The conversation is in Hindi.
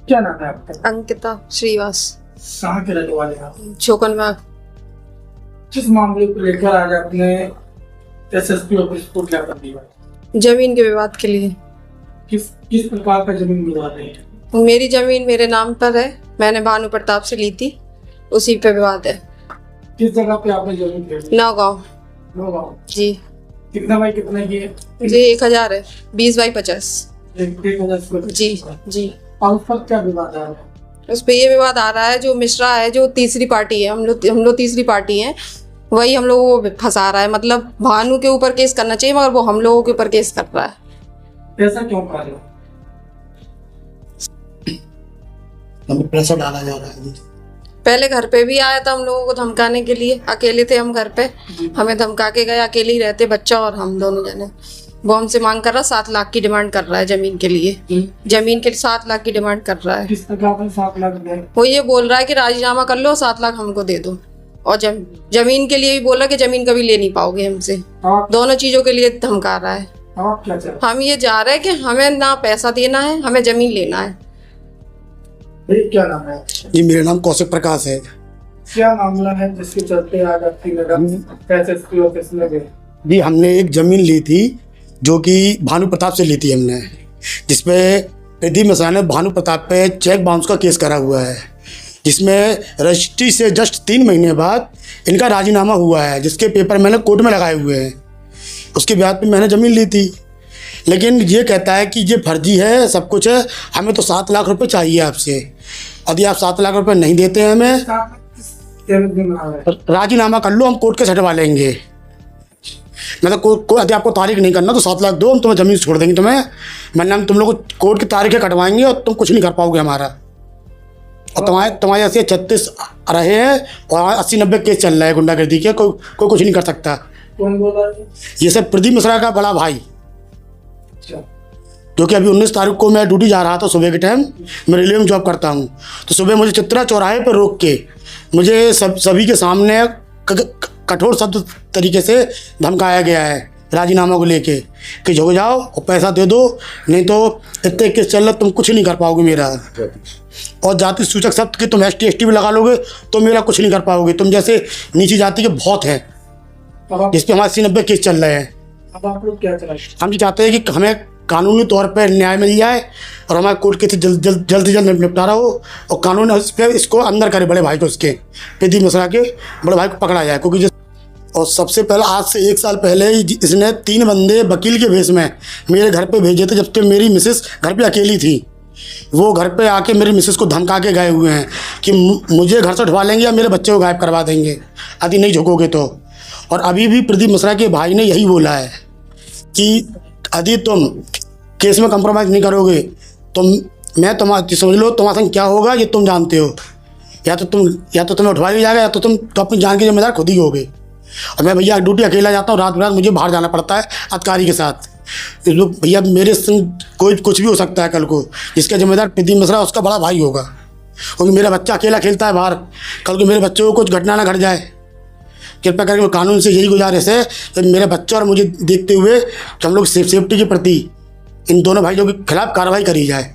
क्या नाम है आपका? अंकिता श्रीवास, कहाँ के रहने वाले हैं आप? छोकनबाग। किस मामले को लेकर आज आपने एसएसपी ऑफिस को क्या कर दिया? जमीन के विवाद के लिए। किस किस प्रकार का जमीन विवाद है? मेरी जमीन मेरे नाम पर है, मैंने भानु प्रताप से ली थी, उसी पे विवाद है। किस जगह पे आपने जमीन खरीदी? नौगांव। नौगांव। जी कितना बाई कितने की है? जी 1000 है, 20 बाई 50। 1,000 स्क्वायर। जी जी। और उस पर क्या विवाद आ रहा है? उस पे ये विवाद आ रहा है, जो मिश्रा है, जो तीसरी पार्टी है, हम लोग तीसरी पार्टी हैं, वही हम लोगों को फंसा रहा है। मतलब भानु के ऊपर केस करना चाहिए, मगर वो हम लोगों के ऊपर केस कर रहा है। ऐसा क्यों कर रहे हो? हमें प्रेशर डाला जा रहा है। पहले घर पे भी आया था हम लोगों को धमकाने के लिए, अकेले थे हम घर पे, हमें धमका के गए, अकेले ही रहते, बच्चा और हम दोनों जने। वो हमसे मांग कर रहा, 7 लाख की डिमांड कर रहा है जमीन के लिए। जमीन के लिए 7 लाख की डिमांड कर रहा है। किस प्रकार का 7 लाख दे? वो ये बोल रहा है कि राजीनामा कर लो, 7 लाख हमको दे दो, और जमीन के लिए भी बोल रहा है कि जमीन कभी ले नहीं पाओगे हमसे। दोनों चीजों के लिए धमका रहा है। आप क्या चाहते हैं? हम ये जा रहे हैं कि हमें ना पैसा देना है, हमें जमीन लेना है। क्या नाम है? जी मेरा नाम कौशिक प्रकाश है। क्या मामला है जिसके चलते आज आपकी नगर एसएसपी ऑफिस में गए? जी हमने एक ज़मीन ली थी जो कि भानु प्रताप से ली थी हमने, जिसपे प्रदीप मिश्रा ने भानु प्रताप पे चेक बाउंस का केस करा हुआ है, जिसमें रजिस्ट्री से जस्ट 3 महीने बाद इनका राजीनामा हुआ है, जिसके पेपर मैंने कोर्ट में लगाए हुए हैं। उसके बाद पे मैंने ज़मीन ली थी, लेकिन ये कहता है कि ये फर्जी है, सब कुछ है, हमें तो 7 लाख रुपए चाहिए आपसे। यदि आप 7 लाख रुपए नहीं देते हैं हमें, राजीनामा कर लो, हम कोर्ट के हटवा लेंगे। मतलब यदि आपको तारीख नहीं करना तो 7 लाख दो, हम तुम्हें ज़मीन छोड़ देंगे तुम्हें, वरना हम तुम लोग को कोर्ट की तारीखें कटवाएंगे और तुम कुछ नहीं कर पाओगे हमारा। और तुम्हारे ऐसे 36 रहे हैं और 80-90 केस चल रहा है गुंडागर्दी के, कोई कुछ नहीं कर सकता। कौन बोला? ये सब प्रदीप मिश्रा का बड़ा भाई, क्योंकि अभी 19 तारीख को मैं ड्यूटी जा रहा था सुबह के टाइम, मैं रेलवे में जॉब करता हूँ, तो सुबह मुझे चित्रा चौराहे पर रोक के मुझे सभी के सामने कठोर शब्द तरीके से धमकाया गया है राजीनामा को लेके कि झुक जाओ और पैसा दे दो, नहीं तो इतने केस चल रहा तुम कुछ नहीं कर पाओगे मेरा। और जाति सूचक शब्द कि तुम ST ST भी लगा लोगे तो मेरा कुछ नहीं कर पाओगे, तुम जैसे नीची जाति के बहुत हैं, जिस पे हमारे 80-90 केस चल रहे हैं। अब आप लोग क्या चाहते हैं? हम ये चाहते हैं कि हमें कानूनी तौर पर न्याय मिल जाए और हमारे कोर्ट के जल्द से जल्द निपटारा हो, और कानून इस पे इसको अंदर करे, बड़े भाई को, उसके प्रदीप मिश्रा के बड़े भाई को पकड़ा जाए। क्योंकि और सबसे पहले आज से 1 साल पहले इसने 3 बंदे वकील के भेष में मेरे घर पे भेजे थे, जबकि मेरी मिसेस घर पे अकेली थी। वो घर पे आके मेरी मिसेस को धमका के गए हुए हैं कि मुझे घर से उठवा लेंगे या मेरे बच्चे को गायब करवा देंगे यदि नहीं झुकोगे तो। और अभी भी प्रदीप मिश्रा के भाई ने यही बोला है कि यदि तुम केस में कंप्रोमाइज़ नहीं करोगे तो मैं तुम्हारा, समझ लो तुम्हारे संग क्या होगा ये तुम जानते हो, या तो तुम्हें उठवा लिया जाएगा, या तो तुम तो अपनी जान के जिम्मेदार खुद ही होगे। और मैं भैया ड्यूटी अकेला जाता हूँ, रात मुझे बाहर जाना पड़ता है अधिकारी के साथ। भैया मेरे संग कुछ भी हो सकता है कल को, जिसका जिम्मेदार प्रदीप मिश्रा उसका बड़ा भाई होगा, क्योंकि मेरा बच्चा अकेला खेलता है बाहर, कल को मेरे बच्चे को कुछ घटना ना घट जाए। कृपया करके कानून से यही गुजारिश है कि मेरे बच्चे और मुझे देखते हुए हम लोग सेफ्टी के प्रति इन दोनों भाइयों के खिलाफ कार्रवाई करी जाए।